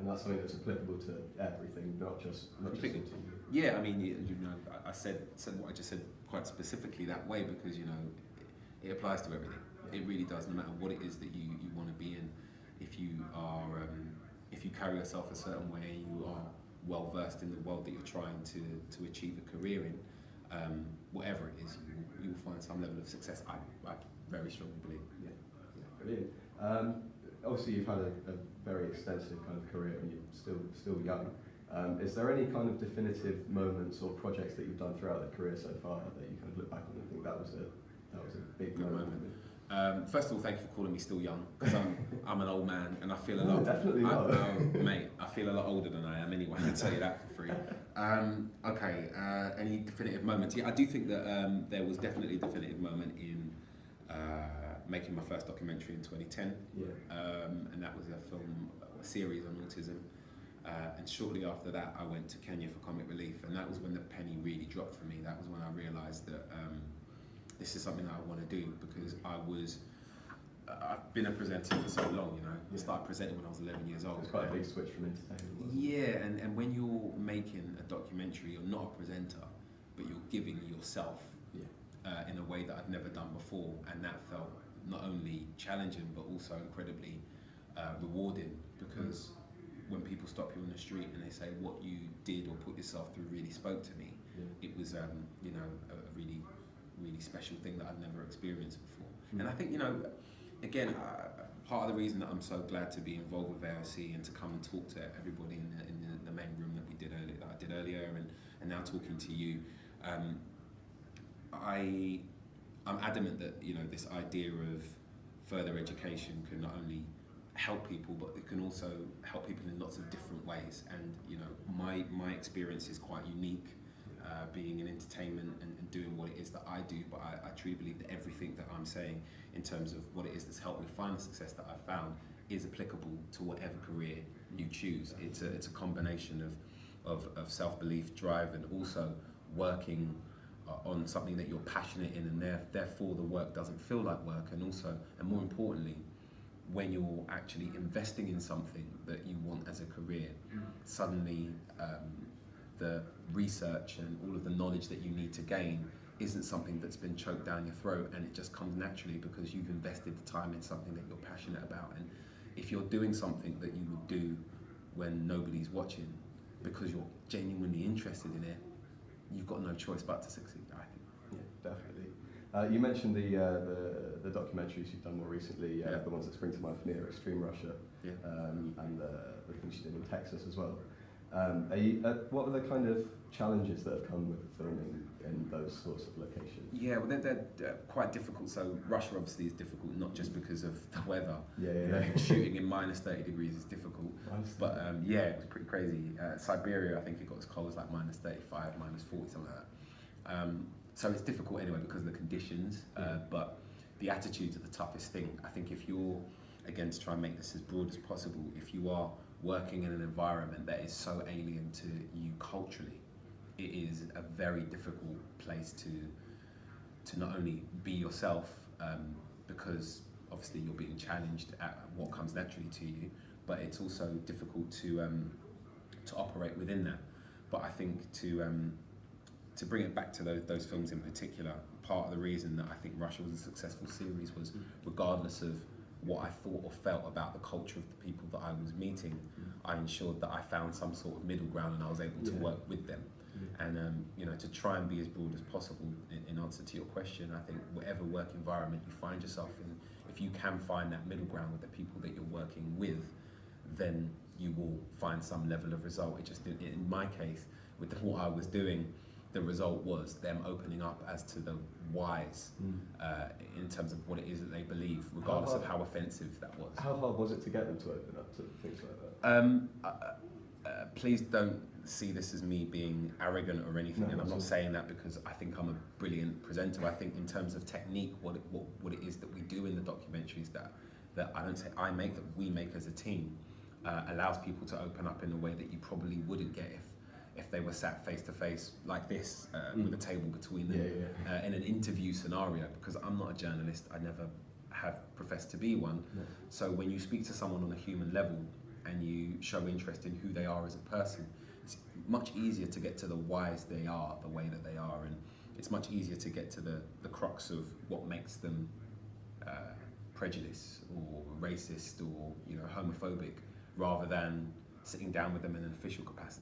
And that's something that's applicable to everything, not just to you. Yeah, I mean, I said what I just said quite specifically that way because it applies to everything. Yeah. It really does, no matter what it is that you want to be in. If you are, if you carry yourself a certain way, you are well versed in the world that you're trying to achieve a career in. Whatever it is, you will find some level of success. I very strongly believe. Yeah, brilliant. Obviously, you've had a very extensive kind of career, and you're still young. Is there any kind of definitive moments or projects that you've done throughout the career so far that you kind of look back on and think that was a big moment? First of all, thank you for calling me still young, because I'm an old man and I feel a lot. Definitely not. Mate, I feel a lot older than I am anyway. I'll tell you that for free. Okay. Any definitive moments? Yeah, I do think that there was definitely a definitive moment in making my first documentary in 2010. Yeah. And that was a series on autism. And shortly after that, I went to Kenya for comic relief, and that was when the penny really dropped for me. That was when I realised that this is something that I want to do, because I've been a presenter for so long, I started presenting when I was 11 years old. It's quite a big switch from entertainment. Yeah, and when you're making a documentary, you're not a presenter, but you're giving yourself in a way that I'd never done before, and that felt not only challenging, but also incredibly rewarding, because when people stop you on the street and they say what you did or put yourself through really spoke to me, it was a really, really special thing that I'd never experienced before. And I think, again, part of the reason that I'm so glad to be involved with AoC and to come and talk to everybody in the main room that I did earlier, and now talking to you, I'm adamant that this idea of further education can not only help people, but it can also help people in lots of different ways. And my experience is quite unique, being in entertainment and doing what it is that I do. But I truly believe that everything that I'm saying in terms of what it is that's helped me find the success that I've found is applicable to whatever career you choose. It's a combination of self-belief, drive, and also working on something that you're passionate in, and therefore the work doesn't feel like work. And also, and more importantly, when you're actually investing in something that you want as a career, suddenly the research and all of the knowledge that you need to gain isn't something that's been choked down your throat, and it just comes naturally because you've invested the time in something that you're passionate about. And if you're doing something that you would do when nobody's watching because you're genuinely interested in it, you've got no choice but to succeed, I think. Yeah, definitely. You mentioned the documentaries you've done more recently, the ones that spring to mind for me are Extreme Russia, and the things you did in Texas as well. What are the kind of challenges that have come with filming in those sorts of locations? Yeah, well, they're quite difficult. So Russia obviously is difficult, not just because of the weather. Shooting in minus 30 degrees is difficult. But it was pretty crazy. Siberia, I think it got as cold as like minus 35, minus 40, something like that. So it's difficult anyway because of the conditions, but the attitude's the toughest thing. I think if you're, again, to try and make this as broad as possible, if you are working in an environment that is so alien to you culturally, it is a very difficult place to not only be yourself, because obviously you're being challenged at what comes naturally to you, but it's also difficult to operate within that. But I think to bring it back to those films in particular, part of the reason that I think Russia was a successful series was, regardless of what I thought or felt about the culture of the people that I was meeting, I ensured that I found some sort of middle ground and I was able to work with them. And to try and be as broad as possible in answer to your question, I think whatever work environment you find yourself in, if you can find that middle ground with the people that you're working with, then you will find some level of result. It just, in my case, with what I was doing, the result was them opening up as to the whys in terms of what it is that they believe, regardless of how offensive that was. How hard was it to get them to open up to things like that? Please don't see this as me being arrogant or anything, and I'm not saying that because I think I'm a brilliant presenter. I think in terms of technique, what it is that we do in the documentaries that I don't say I make, that we make as a team, allows people to open up in a way that you probably wouldn't get if they were sat face to face like this, with a table between them, in an interview scenario, because I'm not a journalist, I never have professed to be one. So when you speak to someone on a human level, and you show interest in who they are as a person, it's much easier to get to the whys they are the way that they are, and it's much easier to get to the crux of what makes them prejudiced or racist or, you know, homophobic, rather than sitting down with them in an official capacity.